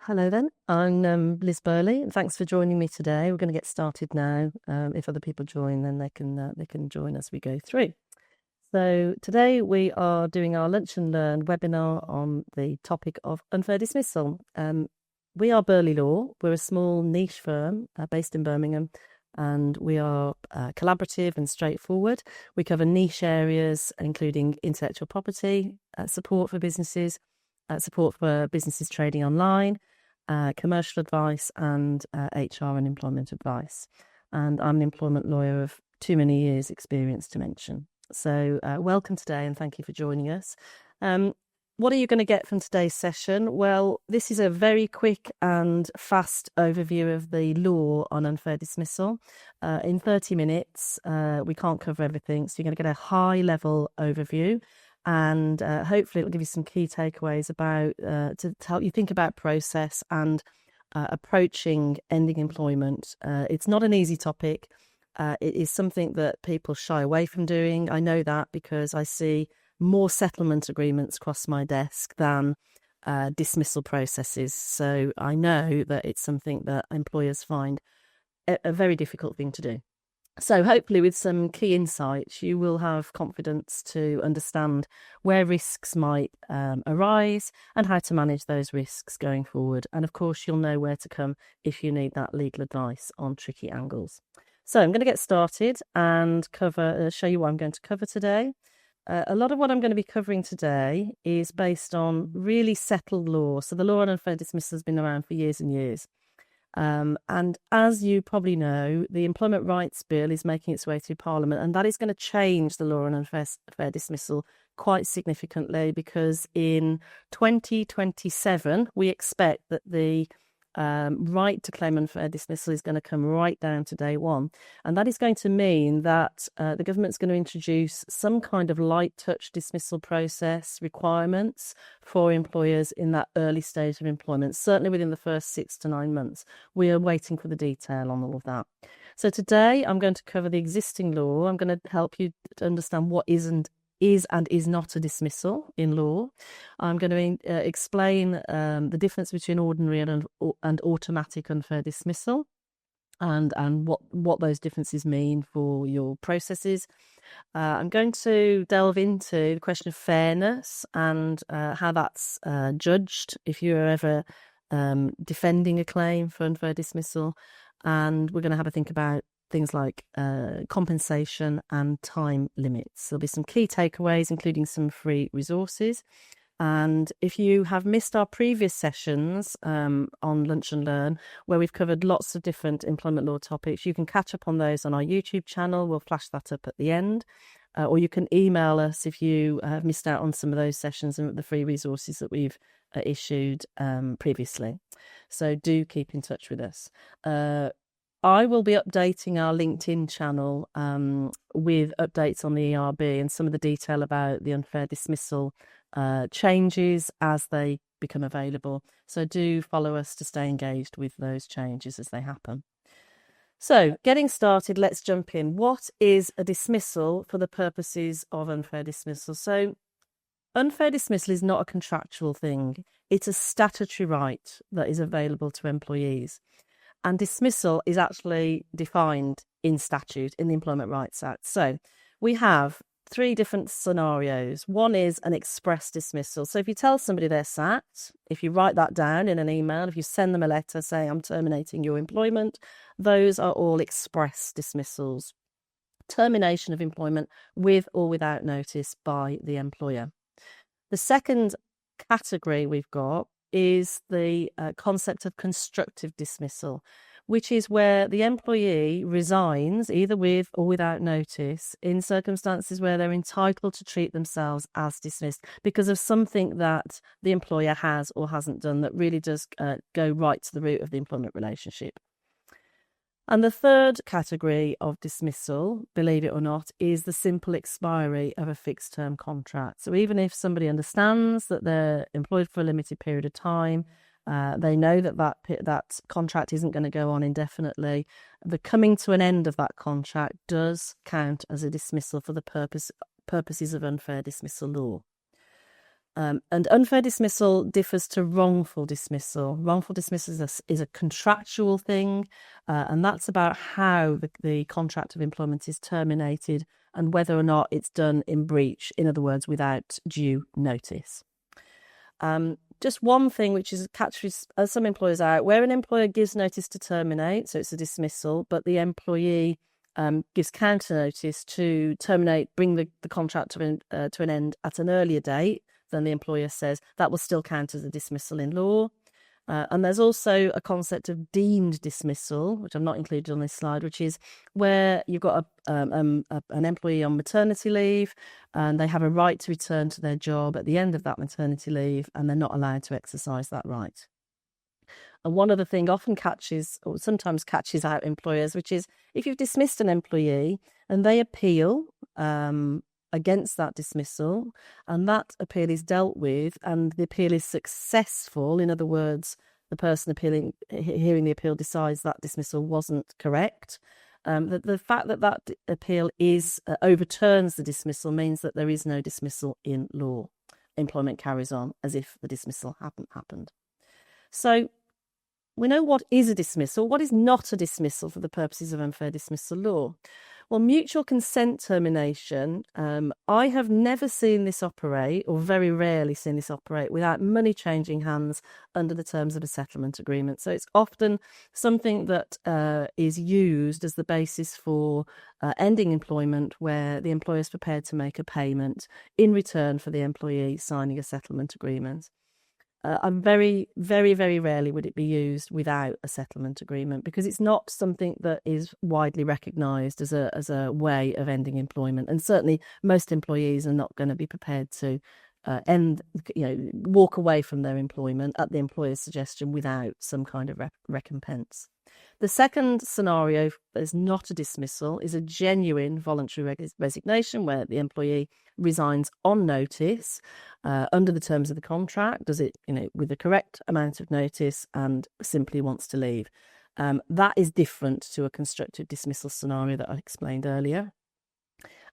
Hello then, I'm Liz Burley, and thanks for joining me today. We're going to get started now. If other people join, then they can join as we go through. So today we are doing our Lunch and Learn webinar on the topic of unfair dismissal. We are Burley Law. We're a small niche firm based in Birmingham, and we are collaborative and straightforward. We cover niche areas, including intellectual property, support for businesses trading online, commercial advice, and HR and employment advice. And I'm an employment lawyer of too many years' experience to mention. So welcome today, and thank you for joining us. What are you going to get from today's session? Well, this is a very quick and fast overview of the law on unfair dismissal. In 30 minutes, we can't cover everything, so you're going to get a high-level overview. And hopefully it'll give you some key takeaways about to help you think about process and approaching ending employment. It's not an easy topic. It is something that people shy away from doing. I know that because I see more settlement agreements cross my desk than dismissal processes. So I know that it's something that employers find a very difficult thing to do. So hopefully with some key insights, you will have confidence to understand where risks might arise and how to manage those risks going forward. And of course, you'll know where to come if you need that legal advice on tricky angles. So I'm going to get started and show you what I'm going to cover today. A lot of what I'm going to be covering today is based on really settled law. So the law on unfair dismissal has been around for years and years. And as you probably know, the Employment Rights Bill is making its way through Parliament, and that is going to change the law on unfair dismissal quite significantly, because in 2027, we expect that the right to claim unfair dismissal is going to come right down to day one. And that is going to mean that the government's going to introduce some kind of light touch dismissal process requirements for employers in that early stage of employment, certainly within the first 6 to 9 months. We are waiting for the detail on all of that. So today I'm going to cover the existing law. I'm going to help you to understand what is and is not a dismissal in law. I'm going to explain the difference between ordinary and automatic unfair dismissal, and what those differences mean for your processes. I'm going to delve into the question of fairness and how that's judged if you're ever defending a claim for unfair dismissal. And we're going to have a think about things like compensation and time limits. There'll be some key takeaways, including some free resources. And if you have missed our previous sessions on Lunch and Learn, where we've covered lots of different employment law topics, you can catch up on those on our YouTube channel. We'll flash that up at the end. Or you can email us if you have missed out on some of those sessions and the free resources that we've issued previously. So do keep in touch with us. I will be updating our LinkedIn channel with updates on the ERB and some of the detail about the unfair dismissal changes as they become available. So do follow us to stay engaged with those changes as they happen. So getting started, let's jump in. What is a dismissal for the purposes of unfair dismissal? So unfair dismissal is not a contractual thing. It's a statutory right that is available to employees. And dismissal is actually defined in statute in the Employment Rights Act. So we have 3 different scenarios. One is an express dismissal. So if you tell somebody they're sacked, if you write that down in an email, if you send them a letter saying I'm terminating your employment, those are all express dismissals. Termination of employment with or without notice by the employer. The second category we've got is the concept of constructive dismissal, which is where the employee resigns either with or without notice in circumstances where they're entitled to treat themselves as dismissed because of something that the employer has or hasn't done that really does go right to the root of the employment relationship. And the third category of dismissal, believe it or not, is the simple expiry of a fixed term contract. So even if somebody understands that they're employed for a limited period of time, they know that contract isn't going to go on indefinitely, the coming to an end of that contract does count as a dismissal for the purposes of unfair dismissal law. And unfair dismissal differs to wrongful dismissal. Wrongful dismissal is a contractual thing, and that's about how the contract of employment is terminated and whether or not it's done in breach, in other words, without due notice. Just one thing which is catches some employers out, where an employer gives notice to terminate, so it's a dismissal, but the employee gives counter notice to terminate, bring the contract to an end at an earlier date than the employer says, that will still count as a dismissal in law. And there's also a concept of deemed dismissal, which I've not included on this slide, which is where you've got an employee on maternity leave and they have a right to return to their job at the end of that maternity leave, and they're not allowed to exercise that right. And one other thing often sometimes catches out employers, which is if you've dismissed an employee and they appeal against that dismissal, and that appeal is dealt with, and the appeal is successful. In other words, the person hearing the appeal decides that dismissal wasn't correct. The fact that appeal overturns the dismissal means that there is no dismissal in law. Employment carries on as if the dismissal hadn't happened. So we know what is a dismissal. What is not a dismissal for the purposes of unfair dismissal law? Well, mutual consent termination, I have never seen this operate, or very rarely seen this operate, without money changing hands under the terms of a settlement agreement. So it's often something that is used as the basis for ending employment, where the employer is prepared to make a payment in return for the employee signing a settlement agreement. I'm very, very, very rarely would it be used without a settlement agreement, because it's not something that is widely recognised as a way of ending employment. And certainly most employees are not going to be prepared to walk away from their employment at the employer's suggestion without some kind of recompense. The second scenario that is not a dismissal is a genuine voluntary resignation, where the employee resigns on notice under the terms of the contract, does it with the correct amount of notice, and simply wants to leave. That is different to a constructive dismissal scenario that I explained earlier.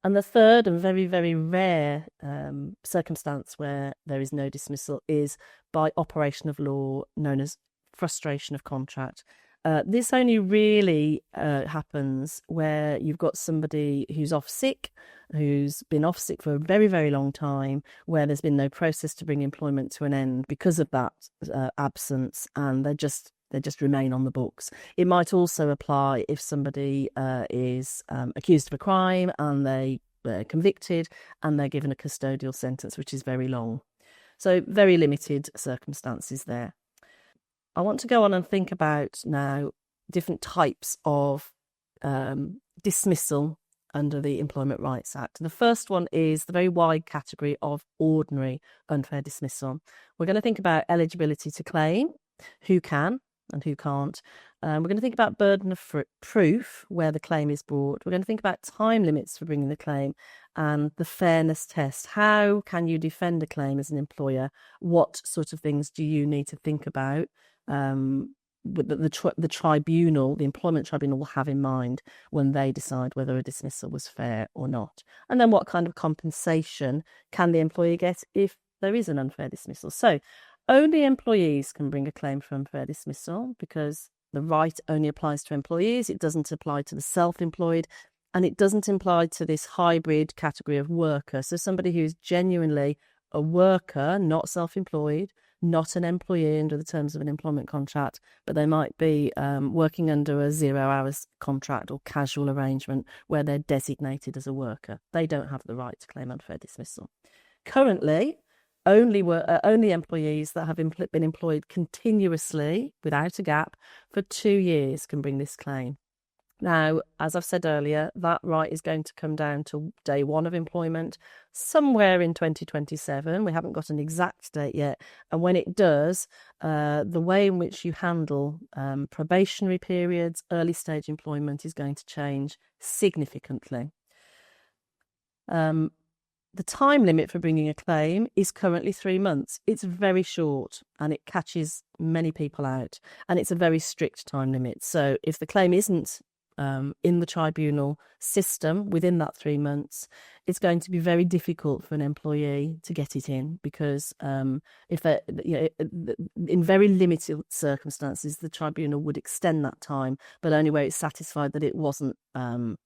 And the third and very, very rare circumstance where there is no dismissal is by operation of law, known as frustration of contract. This only really happens where you've got somebody who's off sick, who's been off sick for a very, very long time, where there's been no process to bring employment to an end because of that absence, and they just remain on the books. It might also apply if somebody is accused of a crime and they're convicted and they're given a custodial sentence, which is very long. So very limited circumstances there. I want to go on and think about now different types of dismissal under the Employment Rights Act. The first one is the very wide category of ordinary unfair dismissal. We're going to think about eligibility to claim, who can and who can't. We're going to think about burden of proof, where the claim is brought. We're going to think about time limits for bringing the claim, and the fairness test. How can you defend a claim as an employer? What sort of things do you need to think about? The tribunal, the employment tribunal, will have in mind when they decide whether a dismissal was fair or not. And then what kind of compensation can the employee get if there is an unfair dismissal? So only employees can bring a claim for unfair dismissal, because the right only applies to employees. It doesn't apply to the self-employed, and it doesn't apply to this hybrid category of worker. So somebody who's genuinely a worker, not self-employed, not an employee under the terms of an employment contract, but they might be working under a 0 hours contract or casual arrangement where they're designated as a worker. They don't have the right to claim unfair dismissal. Currently, only employees that have been employed continuously without a gap for 2 years can bring this claim. Now, as I've said earlier, that right is going to come down to day one of employment, somewhere in 2027. We haven't got an exact date yet. And when it does, the way in which you handle probationary periods, early stage employment is going to change significantly. The time limit for bringing a claim is currently 3 months. It's very short, and it catches many people out. And it's a very strict time limit. So if the claim isn't in the tribunal system within that 3 months, it's going to be very difficult for an employee to get it in, because if they, in very limited circumstances, the tribunal would extend that time, but only where it's satisfied that it wasn't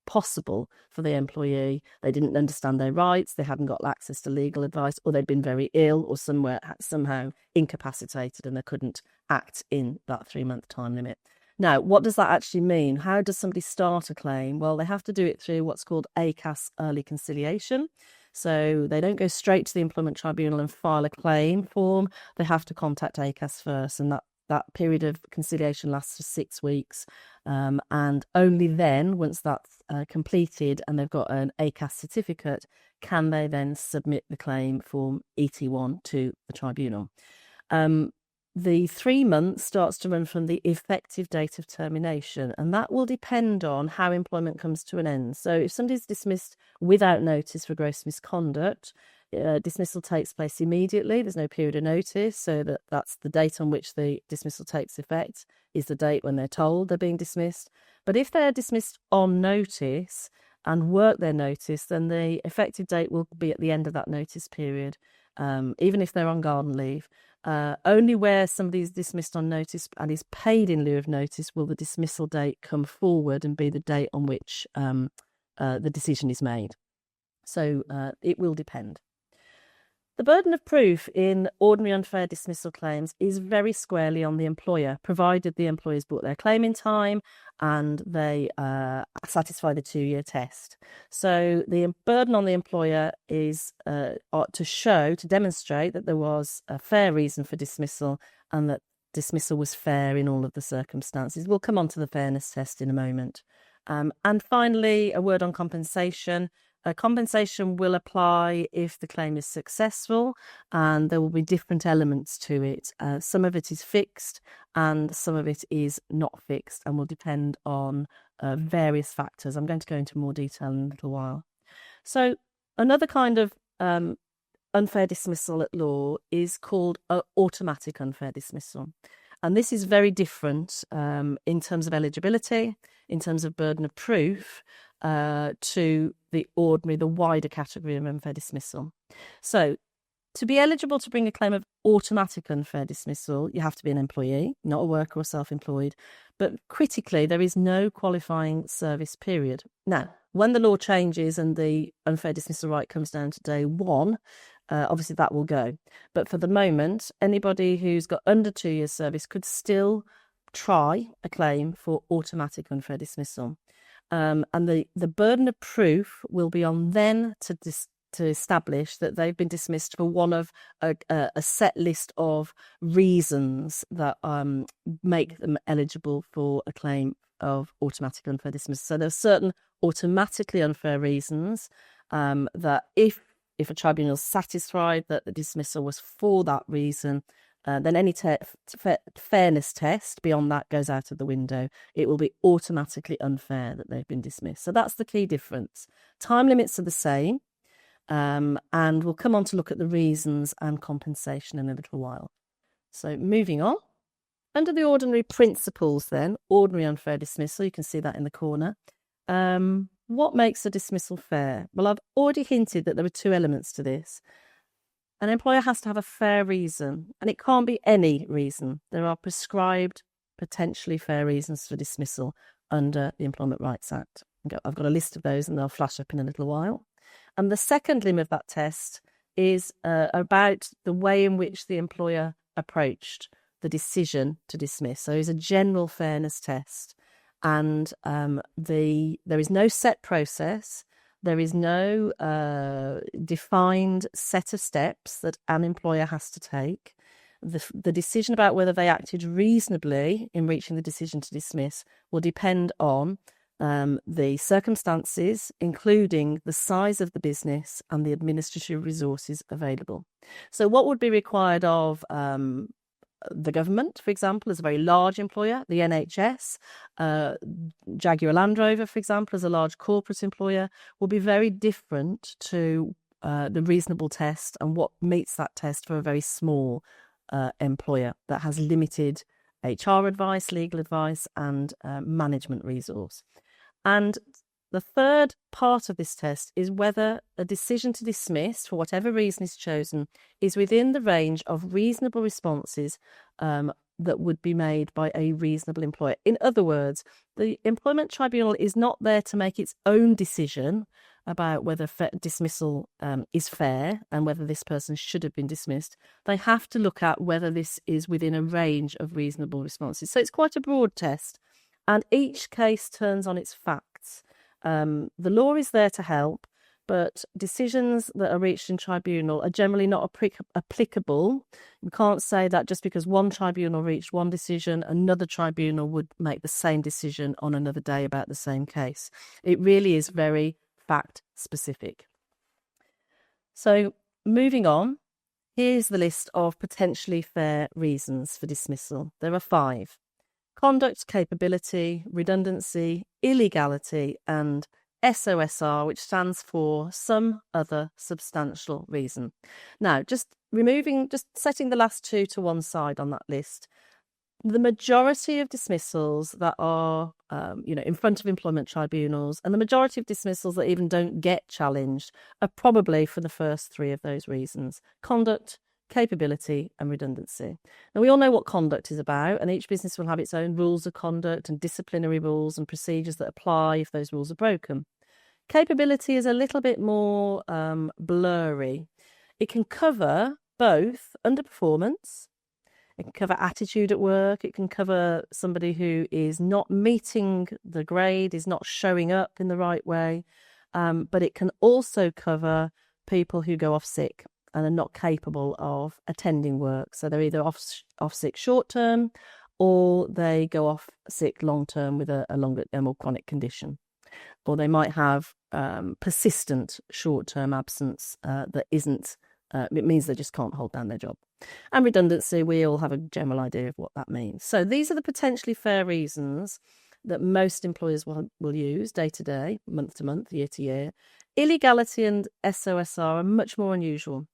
possible for the employee. They didn't understand their rights, they hadn't got access to legal advice, or they'd been very ill or somehow incapacitated and they couldn't act in that 3-month time limit. Now, what does that actually mean? How does somebody start a claim? Well, they have to do it through what's called ACAS early conciliation. So they don't go straight to the Employment Tribunal and file a claim form. They have to contact ACAS first, and that period of conciliation lasts for 6 weeks. And only then, once that's completed and they've got an ACAS certificate, can they then submit the claim form ET1 to the tribunal. The 3 months starts to run from the effective date of termination, and that will depend on how employment comes to an end. So if somebody's dismissed without notice for gross misconduct, dismissal takes place immediately. There's no period of notice, so that's the date on which the dismissal takes effect, is the date when they're told they're being dismissed. But if they're dismissed on notice and work their notice, then the effective date will be at the end of that notice period, even if they're on garden leave. Only where somebody is dismissed on notice and is paid in lieu of notice will the dismissal date come forward and be the date on which the decision is made. So it will depend. The burden of proof in ordinary unfair dismissal claims is very squarely on the employer, provided the employer's brought their claim in time and they satisfy the 2-year test. So the burden on the employer is to demonstrate that there was a fair reason for dismissal and that dismissal was fair in all of the circumstances. We'll come on to the fairness test in a moment. And finally, a word on compensation. Compensation will apply if the claim is successful, and there will be different elements to it. Some of it is fixed and some of it is not fixed and will depend on various factors. I'm going to go into more detail in a little while. So another kind of unfair dismissal at law is called automatic unfair dismissal. And this is very different in terms of eligibility, in terms of burden of proof, to the wider category of unfair dismissal. So to be eligible to bring a claim of automatic unfair dismissal, you have to be an employee, not a worker or self-employed. But critically, there is no qualifying service period. Now, when the law changes and the unfair dismissal right comes down to day 1, obviously that will go. But for the moment, anybody who's got under 2 years service could still try a claim for automatic unfair dismissal. And the burden of proof will be on them to establish that they've been dismissed for one of a set list of reasons that make them eligible for a claim of automatic unfair dismissal. So there's certain automatically unfair reasons that if a tribunal is satisfied that the dismissal was for that reason, then any fairness test beyond that goes out of the window. It will be automatically unfair that they've been dismissed. So that's the key difference. Time limits are the same, and we'll come on to look at the reasons and compensation in a little while. So moving on. Under the ordinary principles then, ordinary unfair dismissal, you can see that in the corner. What makes a dismissal fair? Well, I've already hinted that there are 2 elements to this. An employer has to have a fair reason, and it can't be any reason. There are prescribed, potentially fair reasons for dismissal under the Employment Rights Act. I've got a list of those and they'll flash up in a little while. And the second limb of that test is about the way in which the employer approached the decision to dismiss. So it's a general fairness test. And there is no set process. There is no defined set of steps that an employer has to take. The decision about whether they acted reasonably in reaching the decision to dismiss will depend on the circumstances, including the size of the business and the administrative resources available. So what would be required of the government, for example, is a very large employer, the NHS, Jaguar Land Rover, for example, as a large corporate employer, will be very different to the reasonable test and what meets that test for a very small employer that has limited HR advice, legal advice, and management resource. And the third part of this test is whether a decision to dismiss, for whatever reason is chosen, is within the range of reasonable responses that would be made by a reasonable employer. In other words, the employment tribunal is not there to make its own decision about whether dismissal is fair and whether this person should have been dismissed. They have to look at whether this is within a range of reasonable responses. So it's quite a broad test, and each case turns on its facts. The law is there to help, but decisions that are reached in tribunal are generally not applicable. We can't say that just because one tribunal reached one decision, another tribunal would make the same decision on another day about the same case. It really is very fact specific. So moving on, here's the list of potentially fair reasons for dismissal. There are 5. Conduct, capability, redundancy, illegality, and SOSR, which stands for some other substantial reason. Now, just setting the last 2 to one side on that list, the majority of dismissals that are, in front of employment tribunals, and the majority of dismissals that even don't get challenged, are probably for the first 3 of those reasons: conduct, capability, and redundancy. Now, we all know what conduct is about, and each business will have its own rules of conduct and disciplinary rules and procedures that apply if those rules are broken. Capability is a little bit more blurry. It can cover both underperformance, it can cover attitude at work, it can cover somebody who is not meeting the grade, is not showing up in the right way, but it can also cover people who go off sick and are not capable of attending work. So they're either off sick short term, or they go off sick long term with a longer, more chronic condition. Or they might have persistent short term absence that isn't, it means they just can't hold down their job. And redundancy, we all have a general idea of what that means. So these are the potentially fair reasons that most employers will use day to day, month to month, year to year. Illegality and SOSR are much more unusual.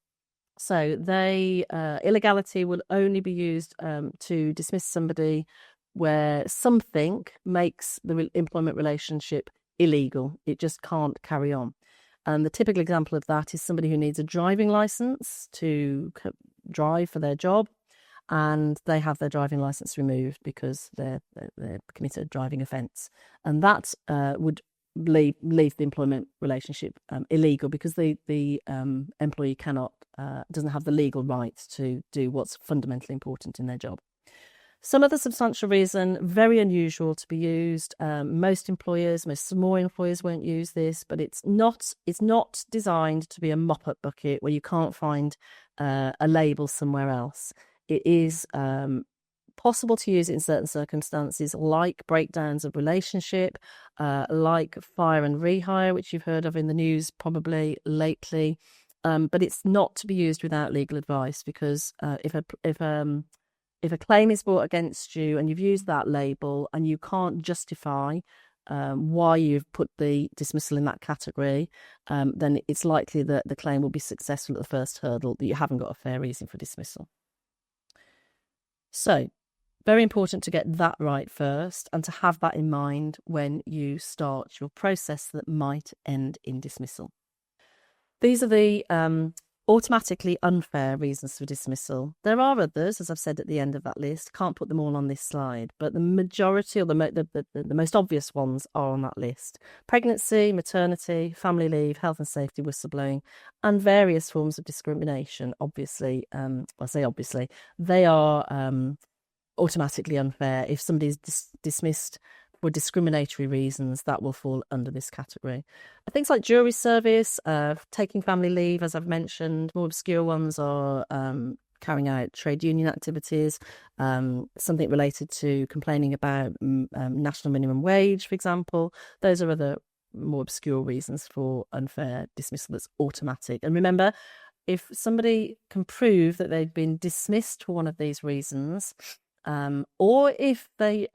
So illegality will only be used to dismiss somebody where something makes the employment relationship illegal. It just can't carry on. And the typical example of that is somebody who needs a driving license to drive for their job, and they have their driving license removed because they're committed a driving offence, and that would leave the employment relationship illegal, because the employee doesn't have the legal right to do what's fundamentally important in their job. Some other substantial reason, very unusual to be used. Most small employers won't use this, but it's not designed to be a mop-up bucket where you can't find a label somewhere else. It is possible to use it in certain circumstances, like breakdowns of relationship, like fire and rehire, which you've heard of in the news probably lately. But it's not to be used without legal advice, because if a claim is brought against you and you've used that label and you can't justify why you've put the dismissal in that category, then it's likely that the claim will be successful at the first hurdle, that you haven't got a fair reason for dismissal. So, very important to get that right first, and to have that in mind when you start your process that might end in dismissal. These are the automatically unfair reasons for dismissal. There are others, as I've said at the end of that list. Can't put them all on this slide, but the majority, or the most obvious ones, are on that list: pregnancy, maternity, family leave, health and safety, whistleblowing, and various forms of discrimination. Obviously, I say obviously, they are automatically unfair. If somebody is dismissed for discriminatory reasons, that will fall under this category. Things like jury service, taking family leave, as I've mentioned. More obscure ones are carrying out trade union activities, something related to complaining about national minimum wage, for example. Those are other more obscure reasons for unfair dismissal that's automatic. And remember, if somebody can prove that they've been dismissed for one of these reasons, or if they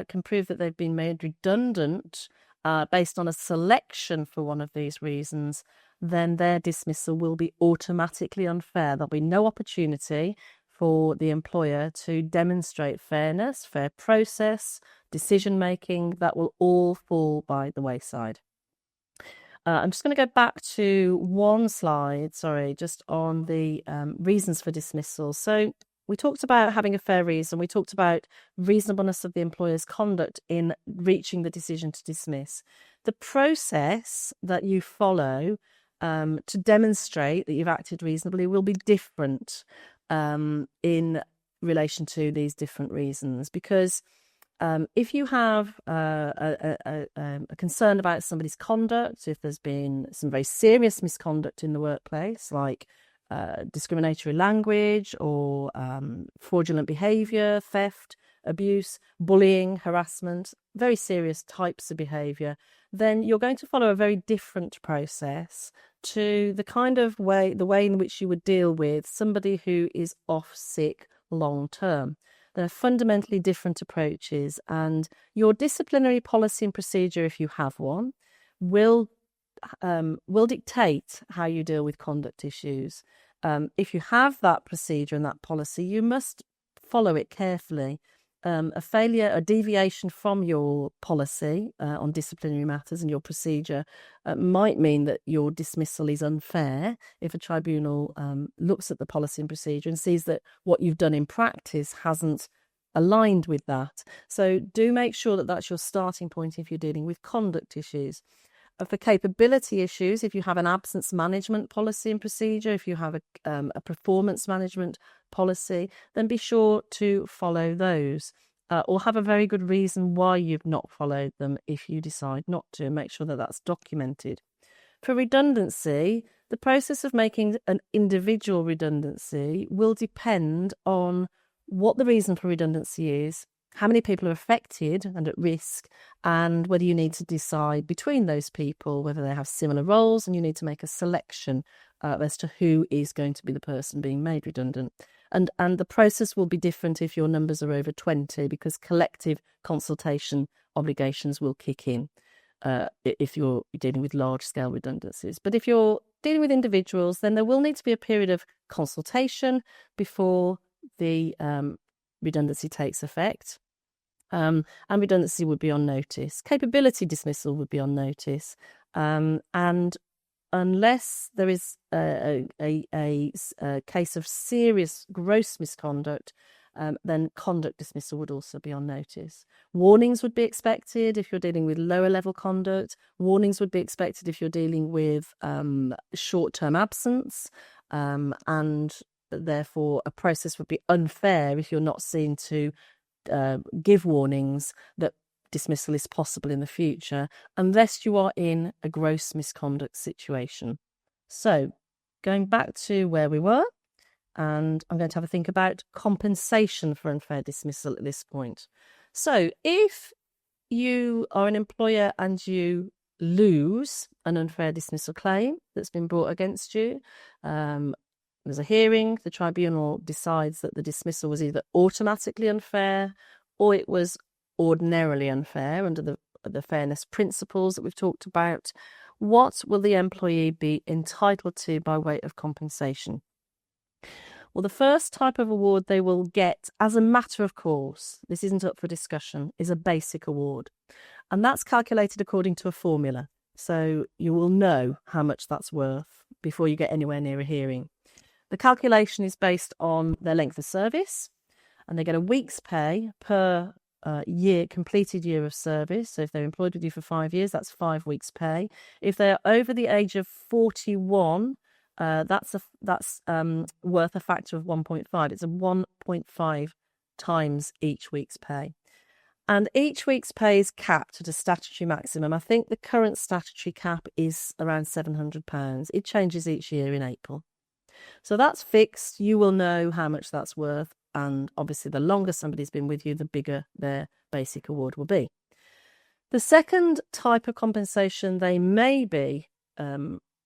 can prove that they've been made redundant based on a selection for one of these reasons, then their dismissal will be automatically unfair. There'll be no opportunity for the employer to demonstrate fairness, fair process, decision making, that will all fall by the wayside. I'm just going to go back to one slide, just on the reasons for dismissal. So we talked about having a fair reason. We talked about reasonableness of the employer's conduct in reaching the decision to dismiss. The process that you follow to demonstrate that you've acted reasonably will be different in relation to these different reasons, because if you have a concern about somebody's conduct, if there's been some very serious misconduct in the workplace, like discriminatory language or fraudulent behaviour, theft, abuse, bullying, harassment, very serious types of behaviour, then you're going to follow a very different process to the way in which you would deal with somebody who is off sick long term. They're fundamentally different approaches, and your disciplinary policy and procedure, if you have one, will dictate how you deal with conduct issues. If you have that procedure and that policy, you must follow it carefully. A deviation from your policy on disciplinary matters and your procedure might mean that your dismissal is unfair if a tribunal looks at the policy and procedure and sees that what you've done in practice hasn't aligned with that. So do make sure that that's your starting point if you're dealing with conduct issues. For capability issues, if you have an absence management policy and procedure, if you have a performance management policy, then be sure to follow those, or have a very good reason why you've not followed them if you decide not to. Make sure that that's documented. For redundancy, the process of making an individual redundancy will depend on what the reason for redundancy is, how many people are affected and at risk, and whether you need to decide between those people whether they have similar roles, and you need to make a selection as to who is going to be the person being made redundant. And the process will be different if your numbers are over 20, because collective consultation obligations will kick in if you're dealing with large-scale redundancies. But if you're dealing with individuals, then there will need to be a period of consultation before the redundancy takes effect. And redundancy would be on notice. Capability dismissal would be on notice. And unless there is a case of serious gross misconduct, then conduct dismissal would also be on notice. Warnings would be expected if you're dealing with lower level conduct. Warnings would be expected if you're dealing with short-term absence, and therefore a process would be unfair if you're not seen to give warnings that dismissal is possible in the future, unless you are in a gross misconduct situation. So, going back to where we were, and I'm going to have a think about compensation for unfair dismissal at this point. So, if you are an employer and you lose an unfair dismissal claim that's been brought against you, there's a hearing, the tribunal decides that the dismissal was either automatically unfair or it was ordinarily unfair under the fairness principles that we've talked about. What will the employee be entitled to by way of compensation? Well, the first type of award they will get as a matter of course, this isn't up for discussion, is a basic award. And that's calculated according to a formula. So you will know how much that's worth before you get anywhere near a hearing. The calculation is based on their length of service, and they get a week's pay per completed year of service. So if they're employed with you for 5 years, that's 5 weeks' pay. If they are over the age of 41, that's worth a factor of 1.5. It's a 1.5 times each week's pay. And each week's pay is capped at a statutory maximum. I think the current statutory cap is around £700. It changes each year in April. So that's fixed. You will know how much that's worth. And obviously, the longer somebody's been with you, the bigger their basic award will be. The second type of compensation they may be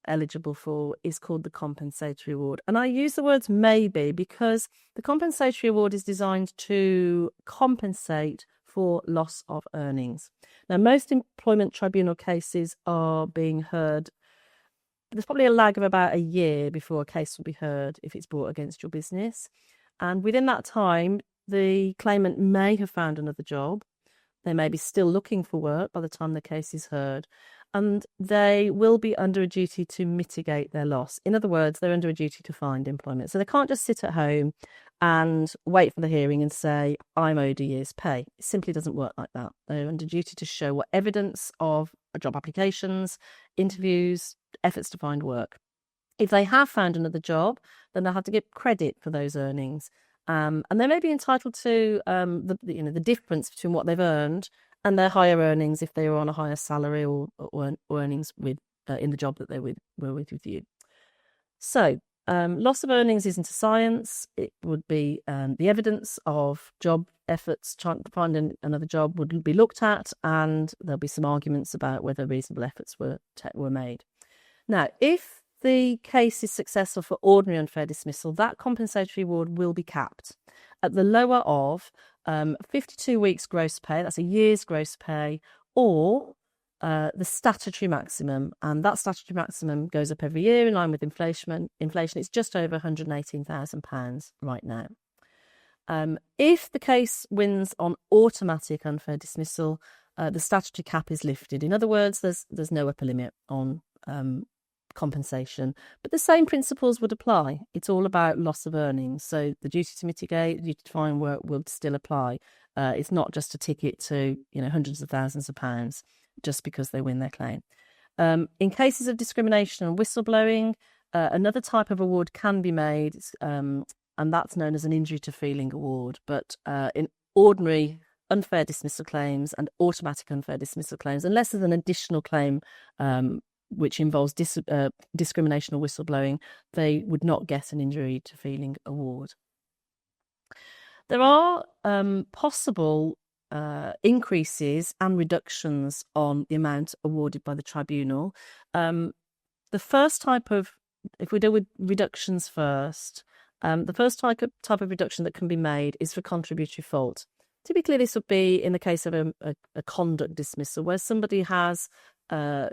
eligible for is called the compensatory award. And I use the words maybe because the compensatory award is designed to compensate for loss of earnings. Now, most employment tribunal cases are being heard. There's probably a lag of about a year before a case will be heard if it's brought against your business. And within that time, the claimant may have found another job. They may be still looking for work by the time the case is heard, and they will be under a duty to mitigate their loss. In other words, they're under a duty to find employment. So they can't just sit at home and wait for the hearing and say, I'm owed a year's pay. It simply doesn't work like that. They're under duty to show what evidence of job applications, interviews, efforts to find work. If they have found another job, then they'll have to get credit for those earnings. And they may be entitled to the difference between what they've earned and their higher earnings if they were on a higher salary or earnings with in the job that they were with you. So loss of earnings isn't a science. It would be the evidence of job efforts trying to find another job would be looked at, and there'll be some arguments about whether reasonable efforts were made. Now, if the case is successful for ordinary unfair dismissal, that compensatory award will be capped at the lower of 52 weeks gross pay, that's a year's gross pay, or the statutory maximum. And that statutory maximum goes up every year in line with inflation. It's just over £118,000 right now. If the case wins on automatic unfair dismissal, the statutory cap is lifted. In other words, there's no upper limit on compensation, but the same principles would apply. It's all about loss of earnings, so the duty to mitigate, the duty to find work will still apply. It's not just a ticket to hundreds of thousands of pounds just because they win their claim. In cases of discrimination and whistleblowing, another type of award can be made, and that's known as an injury to feeling award. But in ordinary unfair dismissal claims and automatic unfair dismissal claims, unless there's an additional claim which involves discrimination or whistleblowing, they would not get an injury to feeling award. There are possible increases and reductions on the amount awarded by the tribunal. The first type of, if we deal with reductions first, the first type of reduction that can be made is for contributory fault. Typically, this would be in the case of a conduct dismissal, where somebody has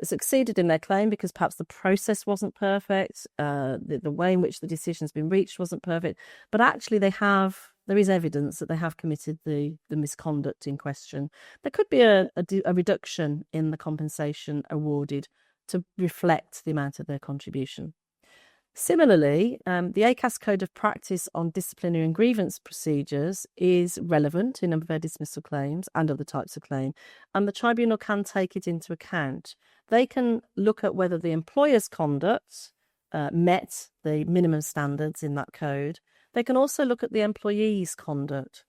succeeded in their claim because perhaps the process wasn't perfect, the way in which the decision's been reached wasn't perfect, but actually there is evidence that they have committed the misconduct in question. There could be a reduction in the compensation awarded to reflect the amount of their contribution. Similarly, the ACAS Code of Practice on Disciplinary and Grievance Procedures is relevant in unfair dismissal claims and other types of claim, and the tribunal can take it into account. They can look at whether the employer's conduct met the minimum standards in that code. They can also look at the employee's conduct.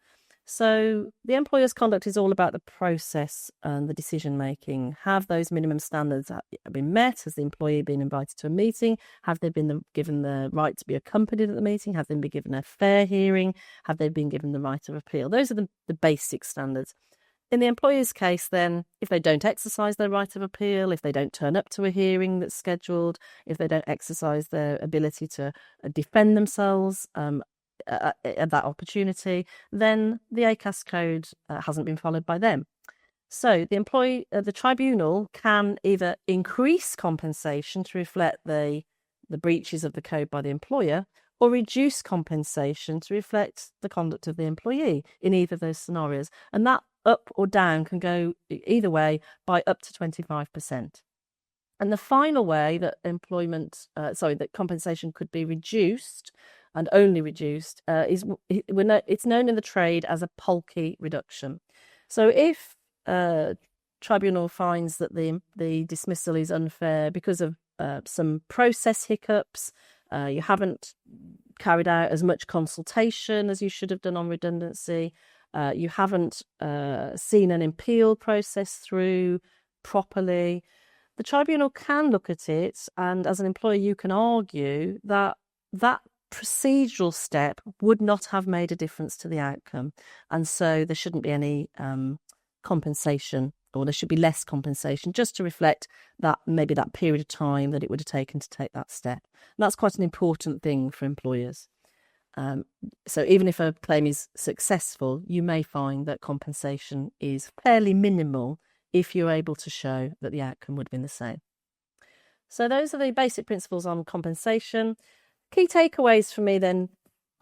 So the employer's conduct is all about the process and the decision making. Have those minimum standards been met? Has the employee been invited to a meeting? Have they been given the right to be accompanied at the meeting? Have they been given a fair hearing? Have they been given the right of appeal? Those are the basic standards. In the employer's case, then, if they don't exercise their right of appeal, if they don't turn up to a hearing that's scheduled, if they don't exercise their ability to defend themselves at that opportunity, then the ACAS code hasn't been followed by them. So the tribunal can either increase compensation to reflect the breaches of the code by the employer, or reduce compensation to reflect the conduct of the employee in either of those scenarios. And that up or down can go either way by up to 25%. And the final way that that compensation could be reduced and only reduced it's known in the trade as a bulky reduction. So if tribunal finds that the dismissal is unfair because of some process hiccups, you haven't carried out as much consultation as you should have done on redundancy, you haven't seen an appeal process through properly, the tribunal can look at it, and as an employer you can argue that procedural step would not have made a difference to the outcome, and so there shouldn't be any compensation, or there should be less compensation, just to reflect that maybe that period of time that it would have taken to take that step. And that's quite an important thing for employers. So even if a claim is successful, you may find that compensation is fairly minimal if you're able to show that the outcome would have been the same. So those are the basic principles on compensation. Key takeaways for me then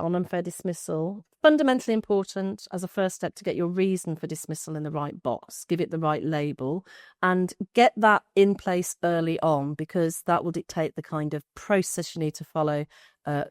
on unfair dismissal, fundamentally important as a first step to get your reason for dismissal in the right box, give it the right label, and get that in place early on, because that will dictate the kind of process you need to follow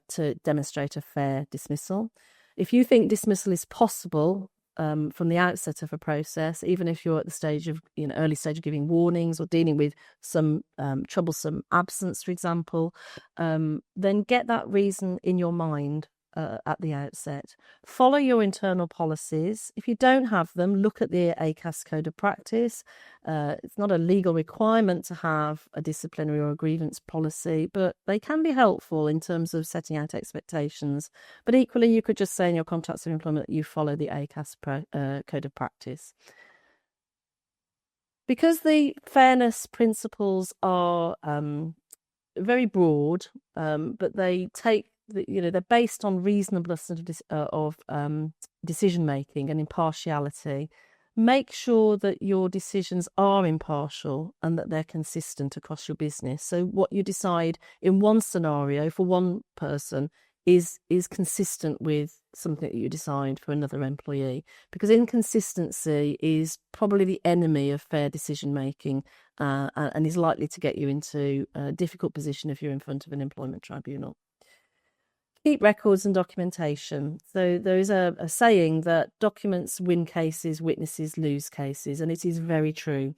to demonstrate a fair dismissal. If you think dismissal is possible from the outset of a process, even if you're at the stage of, early stage of giving warnings or dealing with some troublesome absence, for example, then get that reason in your mind at the outset. Follow your internal policies. If you don't have them, look at the ACAS Code of Practice. It's not a legal requirement to have a disciplinary or a grievance policy, but they can be helpful in terms of setting out expectations. But equally, you could just say in your contracts of employment that you follow the ACAS Code of Practice. Because the fairness principles are very broad, but they take they're based on reasonableness of decision making and impartiality. Make sure that your decisions are impartial and that they're consistent across your business. So what you decide in one scenario for one person is consistent with something that you decide for another employee, because inconsistency is probably the enemy of fair decision making and is likely to get you into a difficult position if you're in front of an employment tribunal. Keep records and documentation. So there is a saying that documents win cases, witnesses lose cases, and it is very true.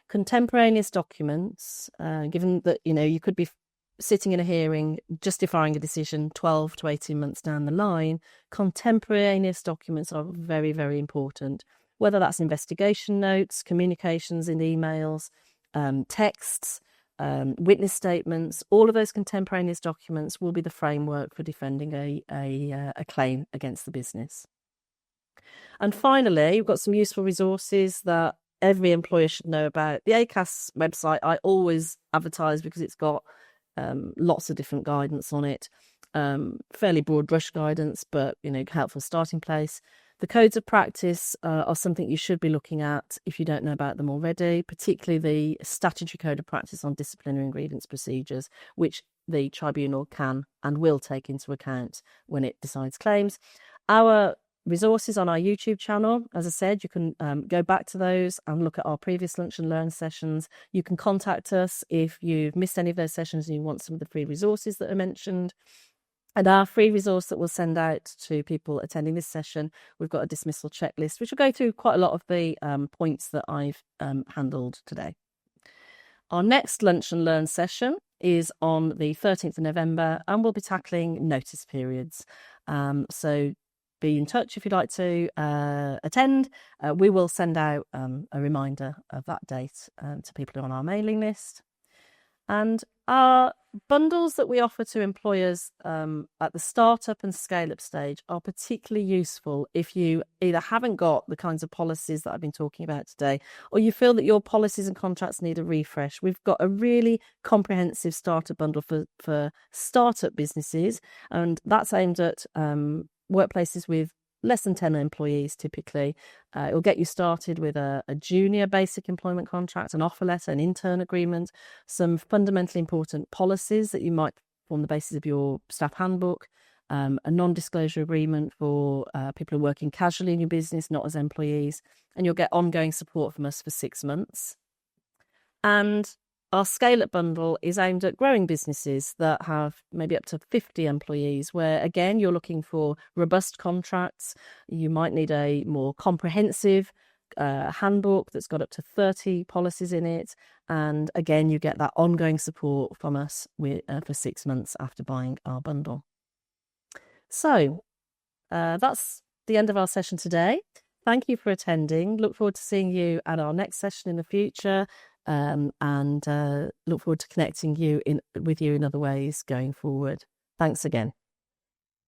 Contemporaneous documents, given that you could be sitting in a hearing justifying a decision 12 to 18 months down the line, contemporaneous documents are very, very important, whether that's investigation notes, communications in emails, texts, witness statements. All of those contemporaneous documents will be the framework for defending a claim against the business. And finally, we've got some useful resources that every employer should know about. The ACAS website I always advertise because it's got lots of different guidance on it, fairly broad brush guidance, but helpful starting place. The codes of practice are something you should be looking at if you don't know about them already, particularly the statutory code of practice on disciplinary and grievance procedures, which the tribunal can and will take into account when it decides claims. Our resources on our YouTube channel, as I said, you can go back to those and look at our previous Lunch and Learn sessions. You can contact us if you've missed any of those sessions and you want some of the free resources that are mentioned. And our free resource that we'll send out to people attending this session, we've got a dismissal checklist, which will go through quite a lot of the points that I've handled today. Our next Lunch and Learn session is on the 13th of November, and we'll be tackling notice periods. So be in touch if you'd like to attend. We will send out a reminder of that date to people who are on our mailing list. And our bundles that we offer to employers at the startup and scale-up stage are particularly useful if you either haven't got the kinds of policies that I've been talking about today, or you feel that your policies and contracts need a refresh. We've got a really comprehensive startup bundle for startup businesses, and that's aimed at workplaces with less than 10 employees typically. It will get you started with a junior basic employment contract, an offer letter, an intern agreement, some fundamentally important policies that you might form the basis of your staff handbook, a non-disclosure agreement for people who are working casually in your business, not as employees, and you'll get ongoing support from us for 6 months. And our scale-up bundle is aimed at growing businesses that have maybe up to 50 employees, where, again, you're looking for robust contracts. You might need a more comprehensive handbook that's got up to 30 policies in it. And, again, you get that ongoing support from us for 6 months after buying our bundle. So that's the end of our session today. Thank you for attending. Look forward to seeing you at our next session in the future. And look forward to connecting with you in other ways going forward. Thanks again.